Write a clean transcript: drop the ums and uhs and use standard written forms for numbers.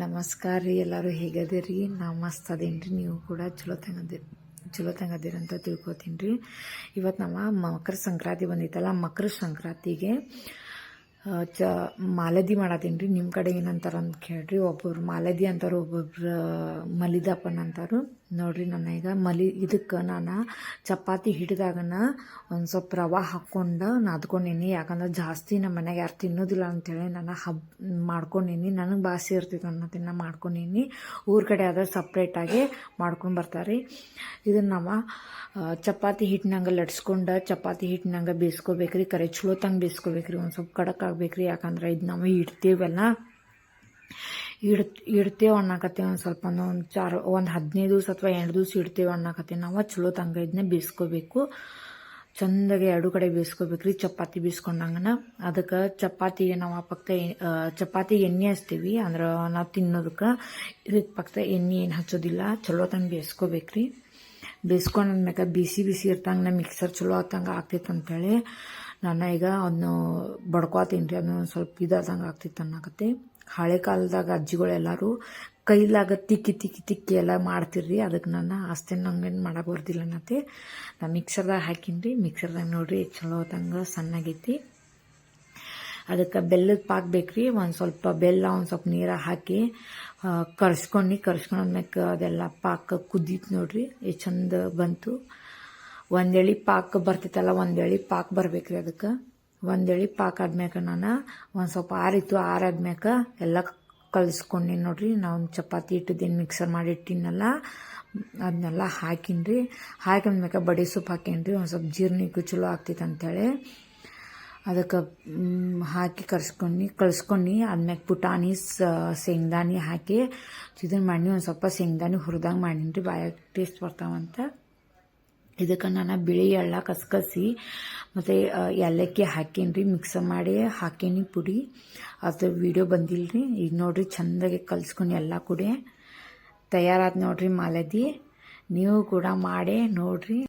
ನಮಸ್ಕಾರ ರೀ. ಎಲ್ಲರೂ ಹೇಗದಿರಿ? ನಾ ಮಸ್ತ್ ಅದೇನು ರೀ. ನೀವು ಕೂಡ ಚಲೋ ತಂಗದಿರಿ ಅಂತ ತಿಳ್ಕೊತೀನಿ ರೀ. ಇವತ್ತು ನಮ್ಮ ಮಕರ ಸಂಕ್ರಾಂತಿ ಬಂದಿತ್ತಲ್ಲ, ಮಕರ ಸಂಕ್ರಾಂತಿಗೆ ಮಾಲದಿ ಮಾಡತ್ತೀನಿ ರೀ. ನಿಮ್ಮ ಕಡೆ ಏನಂತಾರ ಅಂತ ಕೇಳ್ರಿ. ಒಬ್ಬೊಬ್ರು ಮಾಲದಿ ಅಂತಾರೆ, ಒಬ್ಬೊಬ್ರು ಮಲಿದಪ್ಪನ ಅಂತಾರು. ನೋಡ್ರಿ, ನನ್ನ ಈಗ ಇದಕ್ಕೆ ನಾನು ಚಪಾತಿ ಹಿಡಿದಾಗನ ಒಂದು ಸ್ವಲ್ಪ ರವೆ ಹಾಕ್ಕೊಂಡು ನಾದ್ಕೊಂಡೀನಿ. ಯಾಕಂದ್ರೆ ಜಾಸ್ತಿ ನಮ್ಮ ಮನೆಗೆ ಯಾರು ತಿನ್ನೋದಿಲ್ಲ ಅಂತೇಳಿ ನಾನು ಮಾಡ್ಕೊಂಡೀನಿ. ನನಗೆ ಬಾಸಿ ಇರ್ತೈತೆ ಅನ್ನೋದನ್ನ ಮಾಡ್ಕೊಂಡೀನಿ. ಊರ ಕಡೆ ಆದ್ರೆ ಸಪ್ರೇಟಾಗಿ ಮಾಡ್ಕೊಂಡು ಬರ್ತಾರೆ. ಇದನ್ನು ನಾವು ಚಪಾತಿ ಹಿಟ್ಟಿನಂಗೆ ಲಟ್ಸ್ಕೊಂಡು ಚಪಾತಿ ಹಿಟ್ಟಿನಂಗೆ ಬೇಯಿಸ್ಕೋಬೇಕ್ರಿ. ಕರೆ ಚಲೋ ತಂಗೆ ಬೇಯಿಸ್ಕೋಬೇಕ್ರಿ. ಒಂದು ಸ್ವಲ್ಪ ಕಡಕ್ ಆಗ್ಬೇಕ್ರಿ. ಯಾಕಂದ್ರೆ ಇದು ನಾವು ಇಡ್ತೇವಲ್ಲ, ಇಡ್ತೇವೆ ಅನ್ನಕತ್ತೀವಿ. ಒಂದು ಸ್ವಲ್ಪ ಒಂದು 15 ದಿವಸ ಅಥವಾ 2 ದಿವಸ ಇಡ್ತೇವೆ ಅನ್ನಕತ್ತೀವಿ. ನಾವು ಚಲೋ ತಂಗ ಇದನ್ನ ಬೇಯಿಸ್ಕೋಬೇಕು. ಚಂದಾಗಿ 2 ಕಡೆ ಬೇಯಿಸ್ಕೋಬೇಕ್ರಿ. ಚಪಾತಿ ಬೇಯಿಸ್ಕೊಂಡಂಗನ ಅದಕ್ಕೆ ಚಪಾತಿಗೆ ನಾವು ಚಪಾತಿಗೆ ಎಣ್ಣೆ ಹಚ್ತೀವಿ. ಅಂದ್ರೆ ನಾವು ತಿನ್ನೋದಕ್ಕೆ ಇದಕ್ಕೆ ಪಕ್ಕ ಎಣ್ಣೆ ಏನು ಹಚ್ಚೋದಿಲ್ಲ. ಚಲೋ ತಂಗ ಬೇಯಿಸ್ಕೋಬೇಕ್ರಿ. ಬೇಯಿಸ್ಕೊಂಡ್ಮ್ಯಾಗ ಬಿಸಿ ಇರ್ತಂಗೆ ಮಿಕ್ಸರ್ ಚಲೋ ಆತಂಗೆ ಆಗ್ತೈತೆ ಅಂತೇಳಿ ನಾನು ಈಗ ಅದನ್ನು ಬಡ್ಕೋತೀನಿ ರೀ. ಅದನ್ನು ಸ್ವಲ್ಪ ಇದಾದಂಗೆ ಆಗ್ತೈತೆ ಅನ್ನಕತ್ತೆ. ಹಳೆ ಕಾಲದಾಗ ಅಜ್ಜಿಗಳೆಲ್ಲರೂ ಕೈಲಾಗ ತಿಕ್ಕಿ ಎಲ್ಲ ಮಾಡ್ತಿರ್ರಿ. ಅದಕ್ಕೆ ನಾನು ಅಷ್ಟೇನು ನಂಗೇನು ಮಾಡಕ್ಕೆ ಬರ್ದಿಲ್ಲ ಅನ್ನತ್ತೆ. ನಾನು ಮಿಕ್ಸರ್ದಾಗ ಹಾಕೀನಿ ರೀ. ಮಿಕ್ಸರ್ದಾಗ ನೋಡ್ರಿ ಚಲೋ ತಂಗ ಸಣ್ಣಗೈತಿ. ಅದಕ್ಕೆ ಬೆಲ್ಲದ ಪಾಕ ಬೇಕ್ರಿ. ಒಂದು ಸ್ವಲ್ಪ ಬೆಲ್ಲ ಒಂದು ಸ್ವಲ್ಪ ನೀರ ಹಾಕಿ ಕರ್ಸ್ಕೊಂಡ್ಮ್ಯಾಕ ಅದೆಲ್ಲ ಪಾಕ ಕುದೀತು ನೋಡ್ರಿ. ಎಷ್ಟು ಚಂದ ಬಂತು. ಒಂದೇಳಿ ಪಾಕ ಬರ್ತೈತಲ್ಲ, ಒಂದೇಳಿ ಪಾಕ ಬರ್ಬೇಕ್ರಿ. ಅದಕ್ಕೆ ಒಂದೇಳಿ ಪಾಕ ಆದ್ಮ್ಯಾಕ ನಾನು ಒಂದು ಸ್ವಲ್ಪ ಆರಾದ್ಮ್ಯಾಕ ಎಲ್ಲ ಕಲಿಸ್ಕೊಂಡಿ ನೋಡ್ರಿ. ನಾವು ಚಪಾತಿ ಇಟ್ಟಿದ್ದೇನು ಮಿಕ್ಸರ್ ಮಾಡಿ ಇಟ್ಟಿನಲ್ಲ, ಅದನ್ನೆಲ್ಲ ಹಾಕಿನ್ರಿ. ಹಾಕಿದ್ಮ್ಯಾಕ ಬಡಿ ಸೊಪ್ಪು ಹಾಕೇನ್ರಿ. ಒಂದು ಸ್ವಲ್ಪ ಜೀರ್ಣಿಗೂ ಚಲೋ ಆಗ್ತೈತೆ ಅಂತೇಳಿ ಅದಕ್ಕೆ ಹಾಕಿ ಕಳ್ಸ್ಕೊಂಡು ಆದ್ಮ್ಯಾಗ ಪುಟಾಣಿ ಶೇಂಗ್ದಾನಿ ಹಾಕಿ ಇದನ್ನು ಮಾಡಿ ಒಂದು ಸ್ವಲ್ಪ ಶೇಂಗ್ದಾನಿ ಹುರಿದಂಗೆ ಮಾಡೀನಿ. ಬಾಯಾಗ ಟೇಸ್ಟ್ ಬರ್ತಾವಂತ. ಇದಕ್ಕೆ ನಾನು ಬಿಳಿ ಎಳ್ಳ ಕಸ್ಕಸಿ ಮತ್ತು ಏಲಕ್ಕಿ ಹಾಕೀನಿ. ಮಿಕ್ಸರ್ ಮಾಡಿ ಹಾಕೀನಿ ಪುಡಿ. ಅದ್ರ ವಿಡಿಯೋ ಬಂದಿಲ್ರಿ. ಈಗ ನೋಡ್ರಿ ಚೆಂದಾಗಿ ಕಲ್ಸ್ಕೊಂಡು ಎಲ್ಲ ಕೂಡ ತಯಾರಾದ ನೋಡ್ರಿ ಮಾಲದಿ. ನೀವು ಕೂಡ ಮಾಡಿ ನೋಡ್ರಿ.